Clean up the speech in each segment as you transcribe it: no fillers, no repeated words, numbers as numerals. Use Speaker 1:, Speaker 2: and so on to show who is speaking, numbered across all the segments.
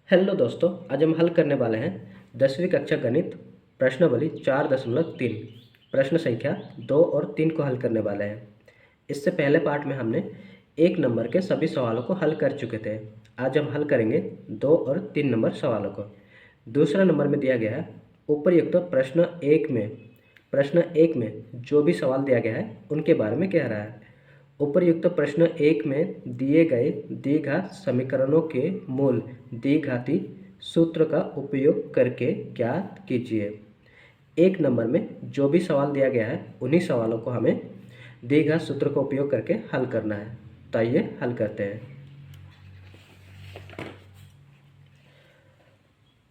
Speaker 1: Hello दोस्तों, आज हम हल करने वाले हैं 10वीं कक्षा गणित प्रश्नावली 4.3 प्रश्न संख्या 2 और 3 को हल करने वाले हैं। इससे पहले पार्ट में हमने 1 नंबर के सभी सवालों को हल कर चुके थे। आज हम हल करेंगे 2 और 3 नंबर सवालों को। दूसरा नंबर में दिया गया है उपर्युक्त प्रश्न एक में जो भी सवाल दिया गया है उनके बारे में कह रहा है। उपर्युक्त प्रश्न एक में दिए गए द्विघात समीकरणों के मूल द्विघाती सूत्र का उपयोग करके ज्ञात कीजिए। एक नंबर में जो भी सवाल दिया गया है उन्हीं सवालों को हमें द्विघात सूत्र का उपयोग करके हल करना है। तो आइए हल करते हैं।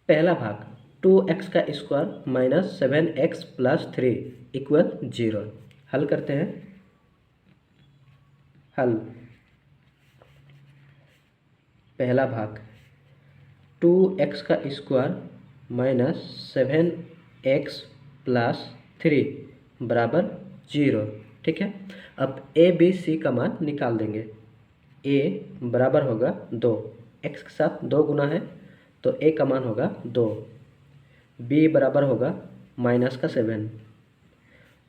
Speaker 1: पहला भाग 2x का square minus 7x plus 3 equal 0। हल करते हैं। हल पहला भाग 2x का स्क्वायर माइनस 7x प्लस 3 बराबर 0। ठीक है, अब ए बी सी का मान निकाल देंगे। ए बराबर होगा 2, x के साथ 2 गुना है तो ए का मान होगा 2। बी बराबर होगा माइनस का 7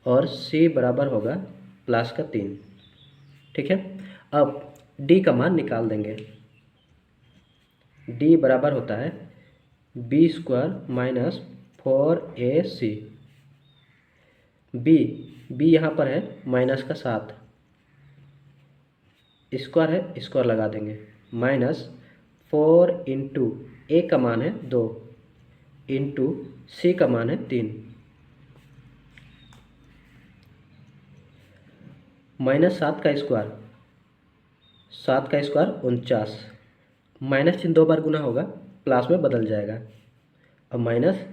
Speaker 1: और सी बराबर होगा प्लस का 3। ठीक है, अब डी का मान निकाल देंगे। डी बराबर होता है B square minus 4ac। B यहाँ पर है माइनस का 7, स्क्वायर है स्क्वायर लगा देंगे, माइनस 4 इंटू ए का मान है 2 इंटू सी का मान है 3, माइनस 7 का स्क्वायर 49, माइनस चिन्ह 2 बार गुना होगा प्लस में बदल जाएगा। अब माइनस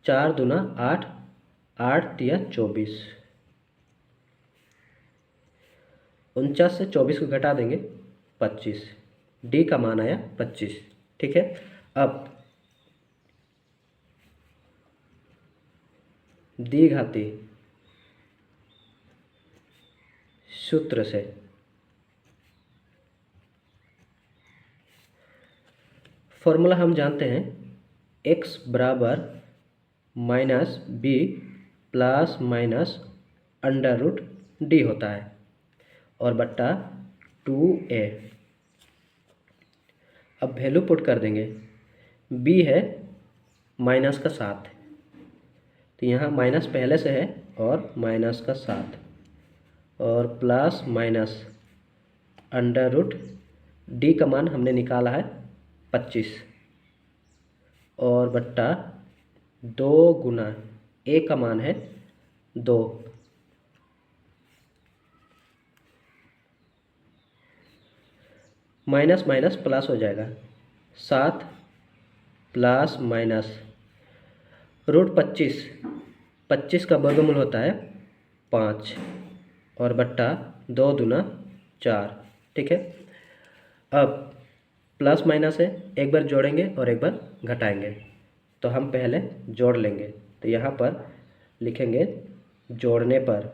Speaker 1: 4 दूना 8, 8 तिया 24, 49 से 24 को घटा देंगे 25। डी का मान आया 25। ठीक है, अब द्विघाती सूत्र से फॉर्मूला हम जानते हैं x बराबर minus B plus minus under root D होता है और बट्टा 2a। अब वैल्यू पुट कर देंगे। b है माइनस का 7 तो यहाँ माइनस पहले से है और माइनस का 7 और plus minus under root D का मान हमने निकाला है 25 और बट्टा 2 गुना ए का मान है 2, माइनस माइनस प्लस हो जाएगा 7 प्लस माइनस रूट 25 का वर्गमूल होता है 5 और बट्टा 2 दूना 4। ठीक है, अब प्लस माइनस है, एक बार जोड़ेंगे और एक बार घटाएंगे तो हम पहले जोड़ लेंगे। तो यहाँ पर लिखेंगे जोड़ने पर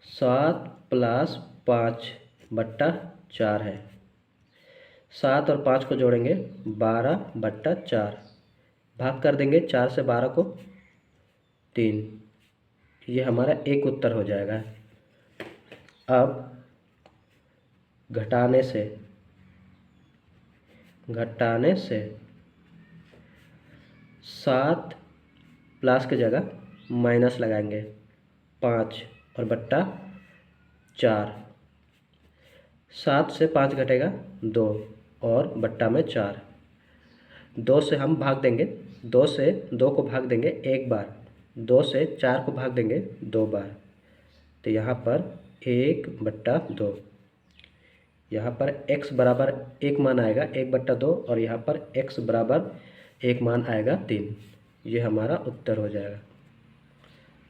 Speaker 1: 7 प्लस 5 बट्टा 4 है। 7 और 5 को जोड़ेंगे 12 बट्टा 4, भाग कर देंगे 4 से 12 को 3। ये हमारा एक उत्तर हो जाएगा। अब घटाने से 7 प्लस की जगह माइनस लगाएंगे 5 और बट्टा 4। 7 से 5 घटेगा 2 और बट्टा में 4। 2 से हम भाग देंगे, 2 से 2 को भाग देंगे एक बार, 2 से 4 को भाग देंगे 2 बार। तो यहाँ पर 1 बट्टा 2, यहाँ पर x बराबर 1 मान आएगा 1 बट्टा 2 और यहाँ पर x बराबर 1 मान आएगा 3। ये हमारा उत्तर हो जाएगा।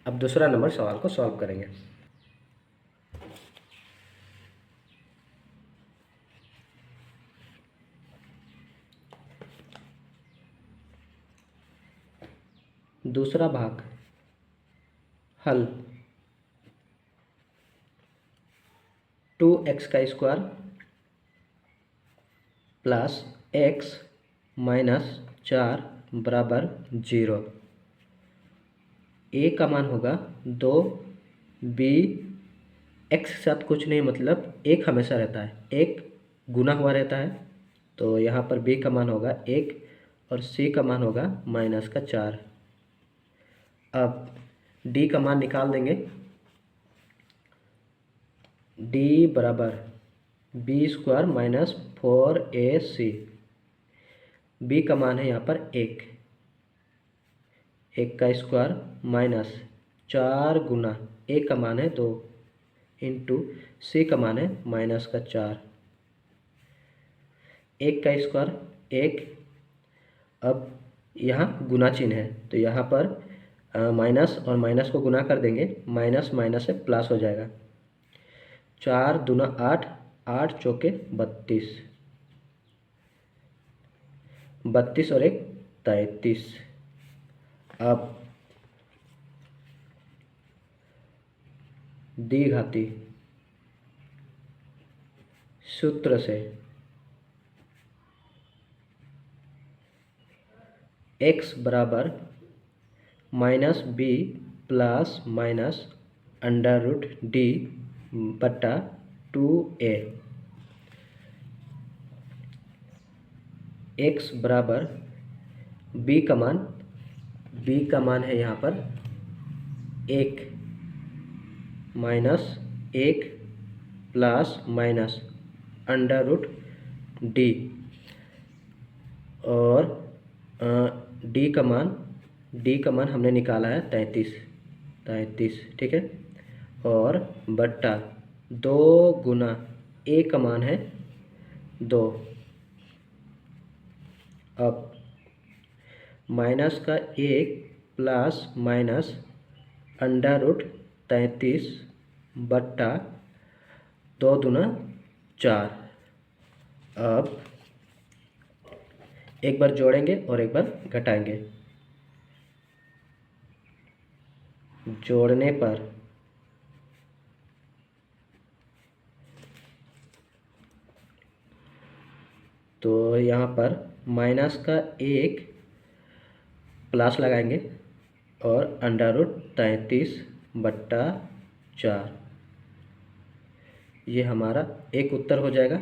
Speaker 1: अब दूसरा नंबर सवाल को सॉल्व करेंगे। दूसरा भाग हल 2x का स्क्वायर प्लस x माइनस 4 बराबर 0। a का मान होगा 2, b x के साथ कुछ नहीं, मतलब एक हमेशा रहता है, एक गुना हुआ रहता है, तो यहाँ पर b का मान होगा 1 और c का मान होगा माइनस का 4। अब d का मान निकाल देंगे। d बराबर b square minus 4ac। b का मान है यहाँ पर 1, 1 का स्क्वायर माइनस 4 गुना a का मान है 2 इंटू c का मान है माइनस का 4। 1 का स्क्वायर 1। अब यहाँ गुना चिन्ह है तो यहाँ पर माइनस और माइनस को गुना कर देंगे, माइनस माइनस से प्लस हो जाएगा। 4 दूना 8, 8 चौके 32, 32 और 1 33। अब द्विघाती सूत्र से x बराबर minus B plus minus under root D बटा 2a। x बराबर b का मान है यहाँ पर 1 minus 1 plus minus under root D, और डी का मान हमने निकाला है 33, ठीक है, और बट्टा 2 गुना ए का मान है 2। अब माइनस का 1 प्लस माइनस अंडर रूट 33 बट्टा 2 दूना 4। अब एक बार जोड़ेंगे और एक बार घटाएंगे। जोड़ने पर तो यहाँ पर माइनस का 1 प्लस लगाएंगे और अंडर रूट 33 बट्टा 4, ये हमारा एक उत्तर हो जाएगा।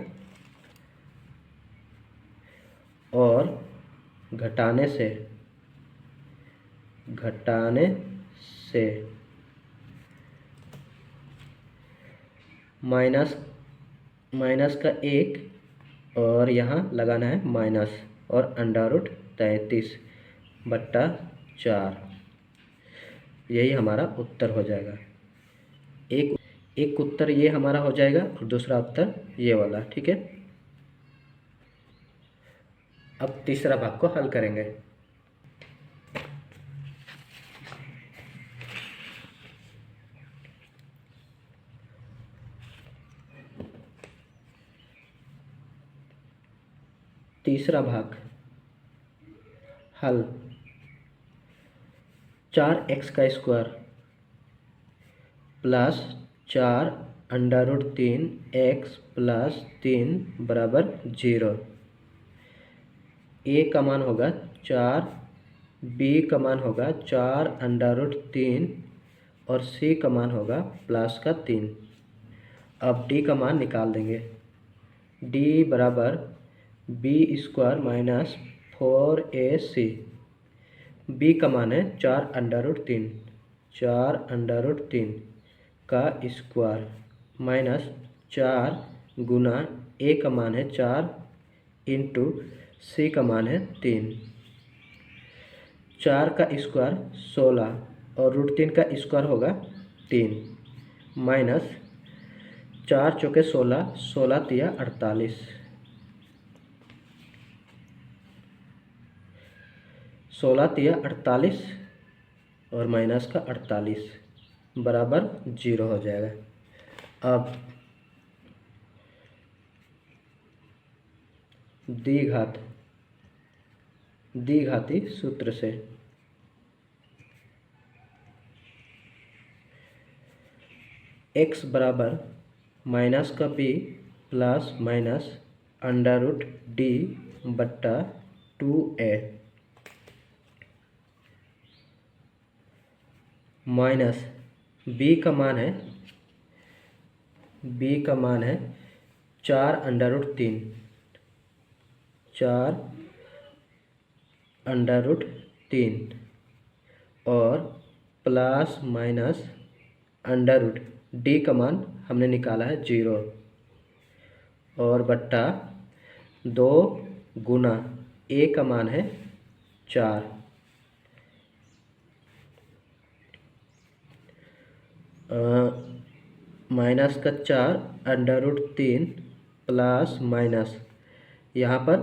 Speaker 1: और घटाने से माइनस का 1 और यहाँ लगाना है माइनस और अंडर रूट 33 बट्टा 4, यही हमारा उत्तर हो जाएगा। एक उत्तर ये हमारा हो जाएगा और दूसरा उत्तर ये वाला, ठीक है। अब तीसरा भाग को हल करेंगे। तीसरा भाग हल 4x का square plus 4 under root 3x plus 3 बराबर 0। a का मान होगा 4, b का मान होगा 4 अंडर रूट 3 और c का मान होगा प्लस का 3। अब d का मान निकाल देंगे। d बराबर b square minus 4ac। b का मान है 4 अंडर रूट 3, 4 अंडर रूट 3 का स्क्वायर माइनस 4 गुना a का मान है 4 इंटू c का मान है 3। 4 का स्क्वायर 16 और रूट 3 का स्क्वायर होगा 3 माइनस 4 चौके 16, 16 तिया 48, 16 तिया 48 और माइनस का 48 बराबर 0 हो जाएगा। अब द्विघाती सूत्र से x बराबर माइनस का b plus minus under root d बट्टा 2a माइनस b का मान है 4 अंडर रूट 3, 4 अंडर रूट 3 और plus minus under root D का मान हमने निकाला है 0 और बट्टा 2 गुना ए का मान है 4 माइनस का 4 अंडर रूट 3 प्लस माइनस यहाँ पर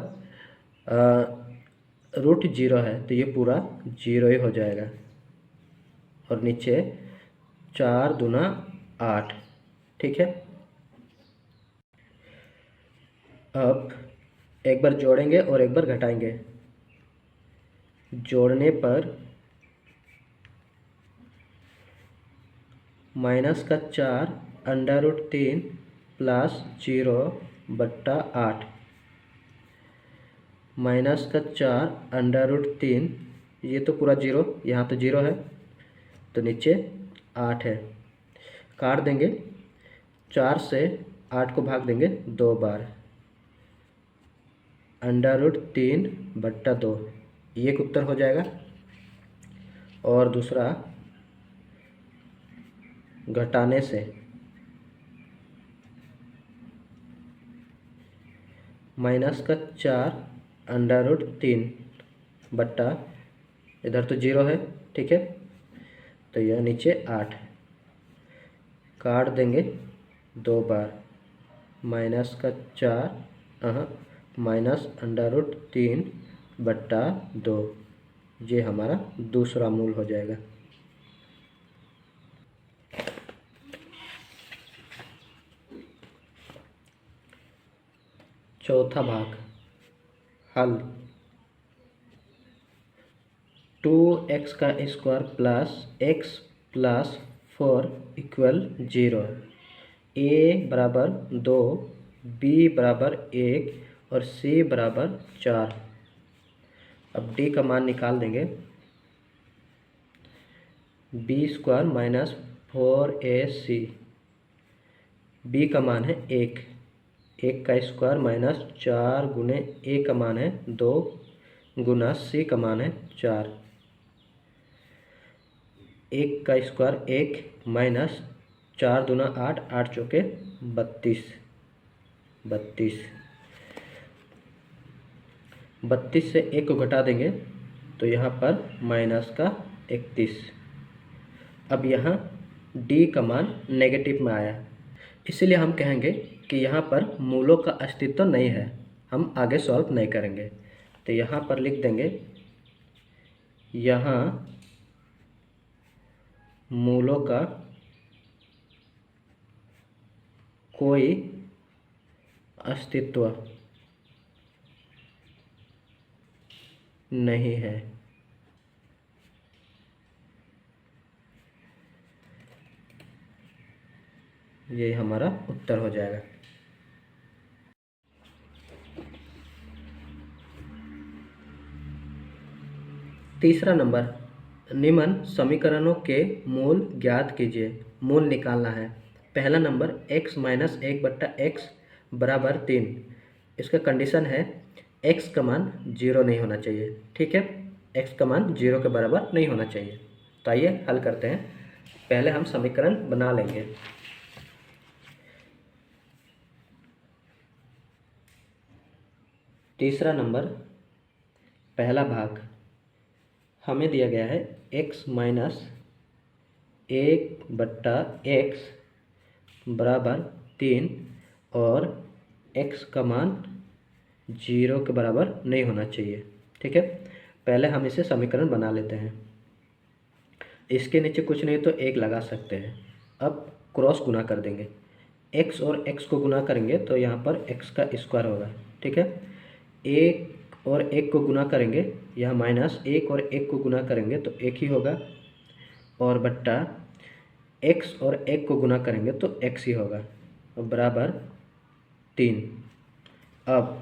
Speaker 1: रूट 0 है तो ये पूरा 0 ही हो जाएगा और नीचे 4 दूना 8। ठीक है, अब एक बार जोड़ेंगे और एक बार घटाएंगे। जोड़ने पर माइनस का 4 अंडर रूट 3 प्लस 0 बट्टा 8 माइनस का 4 अंडर रूट 3, ये तो पूरा 0, यहाँ तो 0 है तो नीचे 8 है। काट देंगे, 4 से 8 को भाग देंगे 2 बार, अंडर रूट 3 बट्टा 2, ये एक उत्तर हो जाएगा। और दूसरा घटाने से माइनस का 4 अंडर रूट 3 बट्टा, इधर तो 0 है, ठीक है, तो यह नीचे 8, काट देंगे 2 बार, माइनस का 4 माइनस अंडर रूट 3 बट्टा 2, ये हमारा दूसरा मूल हो जाएगा। चौथा भाग, हल 2x का square plus x plus 4 equal 0, a बराबर 2, b बराबर 1 और c बराबर 4। अब d का मान निकाल देंगे, b square minus 4ac, b का मान है 1, 1 का स्क्वायर माइनस 4 गुने a का मान है 2 गुना c का मान है 4, 1 का स्क्वायर 1 माइनस 4 दूना 8, 8 चौके 32, 32 से 1 को घटा देंगे तो यहाँ पर माइनस का 31। अब यहाँ d का मान नेगेटिव में आया, इसीलिए हम कहेंगे कि यहाँ पर मूलों का अस्तित्व नहीं है, हम आगे सॉल्व नहीं करेंगे। तो यहाँ पर लिख देंगे, यहाँ मूलों का कोई अस्तित्व नहीं है। ये हमारा उत्तर हो जाएगा। तीसरा नंबर, निम्न समीकरणों के मूल ज्ञात कीजिए। मूल निकालना है। पहला नंबर x माइनस 1 बट्टा x बराबर 3, इसका कंडीशन है x का मान 0 नहीं होना चाहिए। ठीक है, x का मान 0 के बराबर नहीं होना चाहिए। तो आइए हल करते हैं। पहले हम समीकरण बना लेंगे। तीसरा नंबर, पहला भाग, हमें दिया गया है x माइनस 1 बट्टा x बराबर 3 और x का मान 0 के बराबर नहीं होना चाहिए। ठीक है, पहले हम इसे समीकरण बना लेते हैं। इसके नीचे कुछ नहीं तो 1 लगा सकते हैं। अब क्रॉस गुना कर देंगे, x और x को गुना करेंगे तो यहाँ पर x का स्क्वायर होगा। ठीक है, 1 और 1 को गुना करेंगे, यहाँ माइनस 1 और 1 को गुना करेंगे तो 1 ही होगा, और बट्टा x और 1 को गुना करेंगे तो x ही होगा। बराबर 3। अब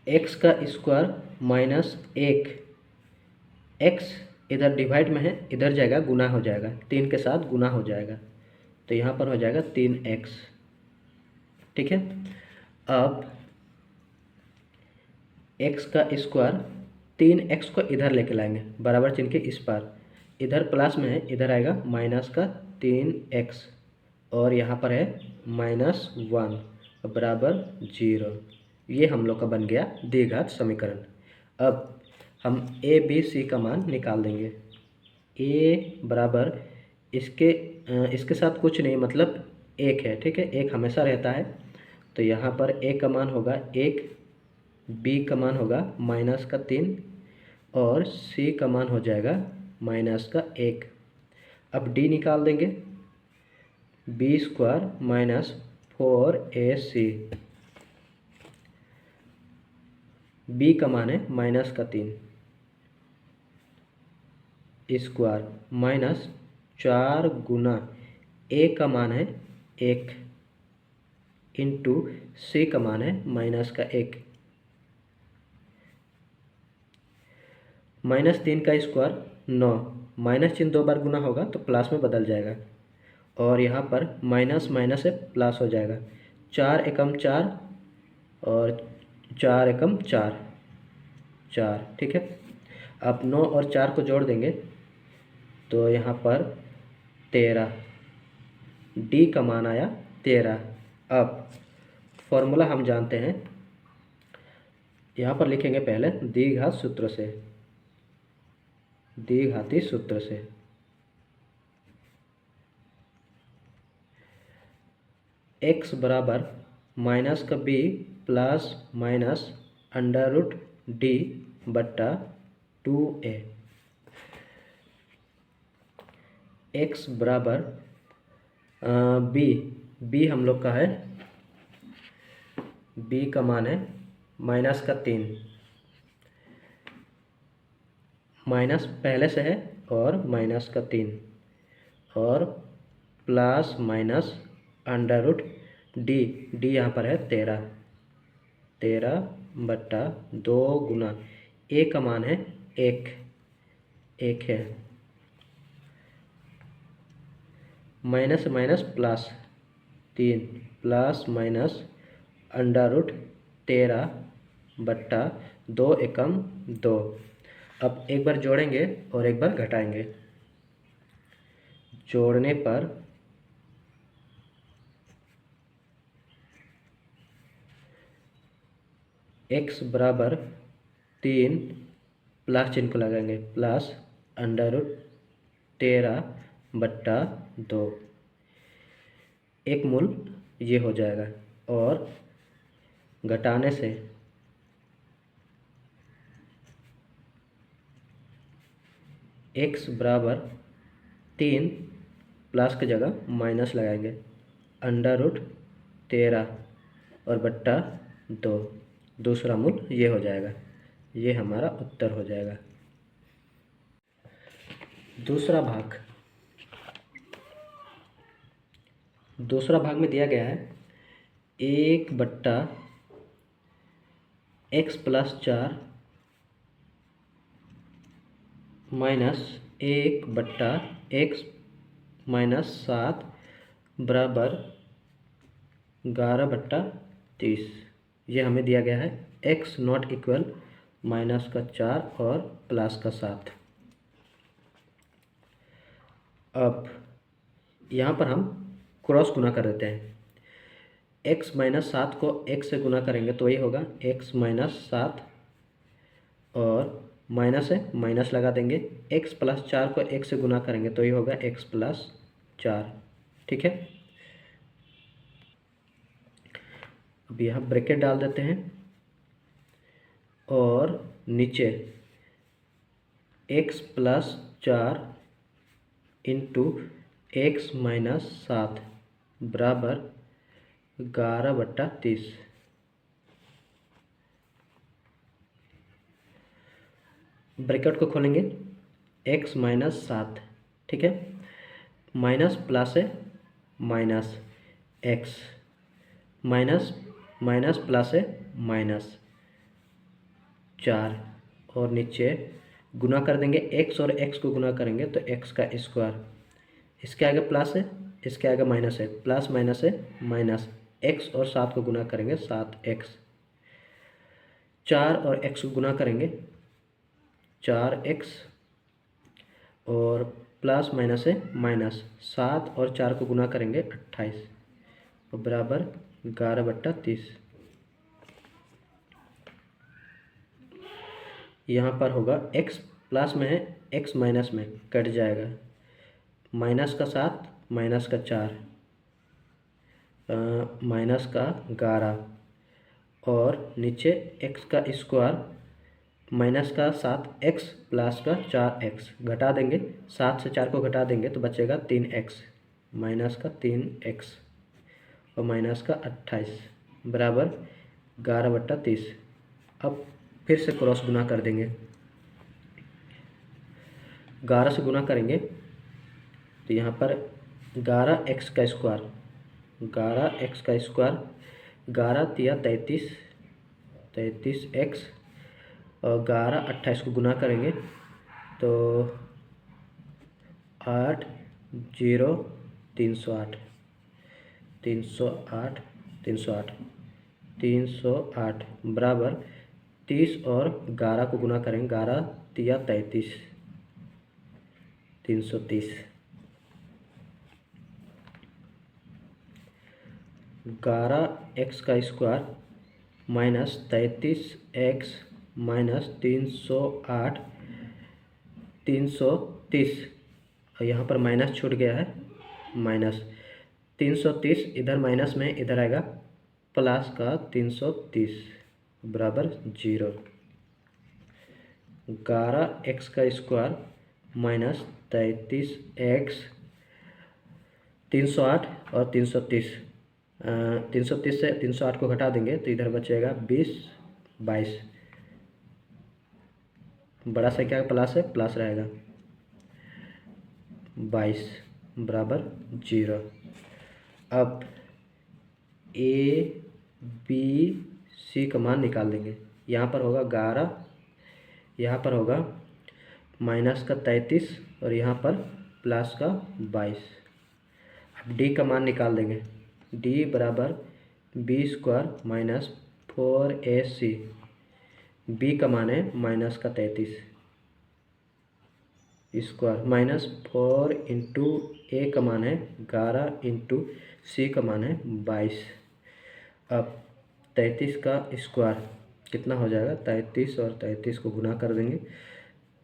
Speaker 1: x का स्क्वायर माइनस 1, x इधर डिवाइड में है, इधर जाएगा गुना हो जाएगा, 3 के साथ गुना हो जाएगा, तो यहाँ पर हो जाएगा 3x। ठीक है। अब x का स्क्वायर 3x को इधर लेके लाएंगे, बराबर चिन्ह के इस पार, इधर प्लस में है, इधर आएगा माइनस का 3x, और यहाँ पर है -1 बराबर 0। ये हम लोग का बन गया द्विघात समीकरण। अब हम a b c का मान निकाल देंगे। a बराबर इसके साथ कुछ नहीं, मतलब 1 है। ठीक है, 1 हमेशा रहता है, तो यहाँ पर a का मान होगा 1, b का मान होगा -3 और c का मान हो जाएगा -1। अब d निकाल देंगे, b स्क्वायर -4ac, b का मान है -3 स्क्वायर -4 गुना a का मान है 1 इंटू c का मान है -1। -3 का स्क्वायर 9, माइनस चिन्ह 2 बार गुना होगा तो प्लस में बदल जाएगा, और यहाँ पर माइनस माइनस से प्लस हो जाएगा। 4 एकम 4 और 4 एकम 4, 4। ठीक है। अब 9 और 4 को जोड़ देंगे तो यहाँ पर 13, डी का मान आया 13। अब फॉर्मूला हम जानते हैं, यहाँ पर लिखेंगे पहले द्विघात सूत्र से, द्विघाती सूत्र से। x बराबर माइनस का b प्लस माइनस √d बट्टा 2a। x बराबर b हम लोग का है, b का मान है -3, माइनस पहले से है और -3, और प्लस माइनस √d यहाँ पर है 13 बट्टा 2 गुना a का मान है 1 है, minus minus plus 3 plus minus √13 बट्टा 2 एकम 2। अब एक बार जोड़ेंगे और एक बार घटाएंगे। जोड़ने पर x बराबर 3 प्लस चिन्ह को लगाएंगे, प्लस √13 बट्टा 2, एक मूल ये हो जाएगा, और घटाने से x बराबर 3 प्लस की जगह माइनस लगाएंगे, √13 और बट्टा 2, दूसरा मूल ये हो जाएगा। ये हमारा उत्तर हो जाएगा। दूसरा भाग में दिया गया है 1 बट्टा x प्लस 4 माइनस 1 बट्टा x माइनस 7 बराबर 11 बट्टा 30। ये हमें दिया गया है x नॉट इक्वल -4 और +7। अब यहाँ पर हम क्रॉस गुना कर देते हैं। x -7 को x से गुना करेंगे तो वही होगा x -7, और माइनस है माइनस लगा देंगे। x प्लस 4 को x से गुना करेंगे तो ये होगा x प्लस 4। ठीक है। अब यहाँ ब्रैकेट डाल देते हैं, और नीचे x plus 4 into x minus 7 बराबर 11 बट्टा 30। ब्रैकेट को खोलेंगे, x माइनस 7, ठीक है, माइनस प्लस है minus x, minus minus plus है माइनस 4, और नीचे गुना कर देंगे, x और x को गुना करेंगे तो x का स्क्वायर, इसके आगे प्लस है, इसके आगे माइनस है, प्लस माइनस है माइनस, x और 7 को गुना करेंगे 7x, 4 और x को गुना करेंगे 4x, और प्लस माइनस है माइनस, 7 और 4 को गुना करेंगे 28, और बराबर 11/30। यहाँ पर होगा x प्लस में है, x माइनस में कट जाएगा, माइनस का 7 माइनस का 4 माइनस का 11, और नीचे x का स्क्वायर माइनस का 7x प्लस का 4x, घटा देंगे, 7 से 4 को घटा देंगे तो बचेगा 3x, माइनस का 3x और माइनस का 28 बराबर 11/30। अब फिर से क्रॉस गुना कर देंगे, 11 से गुना करेंगे तो यहाँ पर 11x का स्क्वायर, 11x का स्क्वायर, 11 तिया 33, 33x, और 11 28 को गुना करेंगे तो 8 0 308, 308 308 308 बराबर 30 और 11 को गुना करेंगे, 11 तिया 33, 330, 11x का स्क्वायर माइनस 33x माइनस 308 330, और यहाँ पर माइनस छूट गया है, माइनस 330 इधर माइनस में इधर आएगा प्लस का 330 बराबर 0, 11x का स्क्वायर माइनस 33x, 308 और 330, 330 से 308 को घटा देंगे तो इधर बचेगा 20 22, बड़ा संख्या का प्लस है, प्लस रहेगा 22 बराबर 0। अब A B C का मान निकाल देंगे, यहाँ पर होगा 11, यहाँ पर होगा माइनस का 33 और यहाँ पर प्लस का 22। अब D का मान निकाल देंगे, D बराबर B² माइनस 4AC, B का मान है माइनस का 33 स्क्वायर, माइनस 4 इंटू A का मान है 11 इंटू C का मान है 22। अब 33 का स्क्वायर कितना हो जाएगा, 33 और 33 को गुना कर देंगे,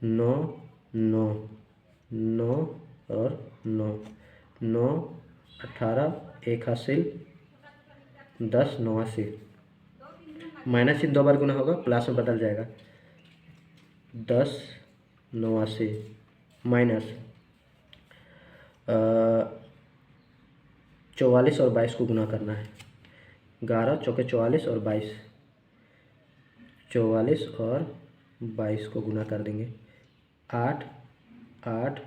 Speaker 1: 9 9 9 और 9 9 18 1 हासिल 10 89, माइनस इन 2 बार गुना होगा, प्लस में बदल जाएगा, 10 89 माइनस 44 और 22 को गुना करना है, 11 चौके 44 और 22, 44 और 22 को गुना कर देंगे, 8 8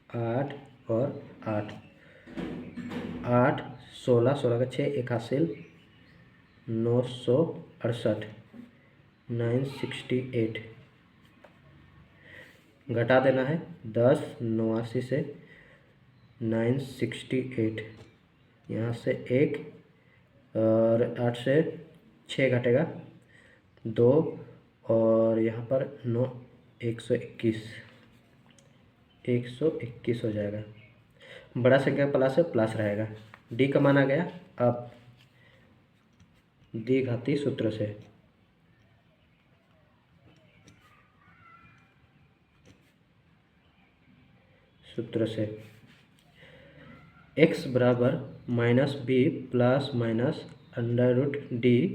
Speaker 1: 8 और 8 8 16 16 का 6 1 हासिल 968 968, घटा देना है, 10 89 से 968, यहाँ से 1 और 8 से 6 घटेगा 2, और यहाँ पर 9 121 121 हो जाएगा, बड़ा संख्या प्लस है, प्लस रहेगा। डी का मान आ गया। अब द्विघाती सूत्र से x बराबर minus B plus minus √d/2a,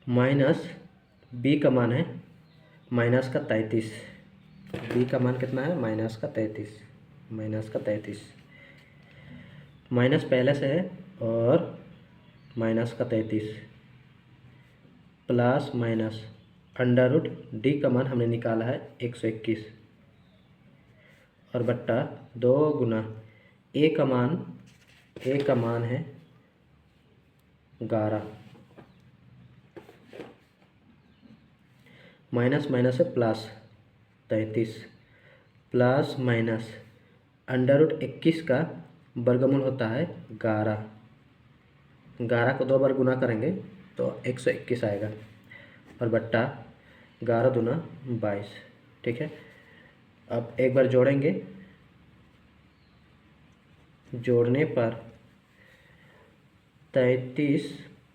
Speaker 1: minus b का मान है माइनस का 33, b का मान कितना है माइनस का 33, माइनस पहले से है और माइनस का 33 plus minus under root D का मान हमने निकाला है 121 और बट्टा 2 गुना ए का मान है 11 माइनस माइनस है plus 33 plus minus under root 21 का वर्गमूल होता है 11 को 2 बार गुना करेंगे तो 121 आएगा और बट्टा 11 दूना 22। ठीक है, अब एक बार जोड़ेंगे, जोड़ने पर 33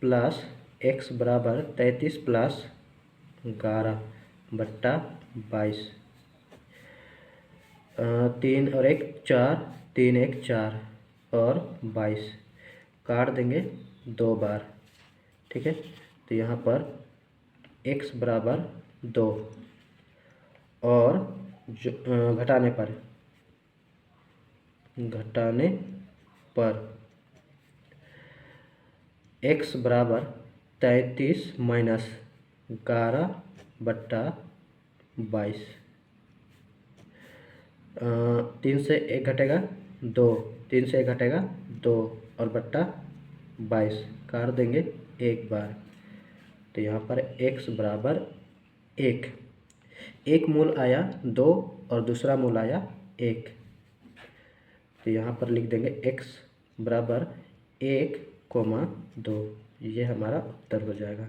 Speaker 1: प्लस x बराबर 33 प्लस 11 बट्टा 22। 3 और 1 4, 3 1 4 और 22 काट देंगे 2 बार। ठीक है, तो यहाँ पर x बराबर 2 और घटाने पर x बराबर 33 माइनस 11 बट्टा 22। 3 से 1 घटेगा 2, 3 से 1 घटेगा 2 और बट्टा 22 काट देंगे 1 बार। तो यहाँ पर x बराबर 1, एक मूल आया 2 और दूसरा मूल आया 1, तो यहाँ पर लिख देंगे x बराबर 1, 2। ये हमारा उत्तर हो जाएगा।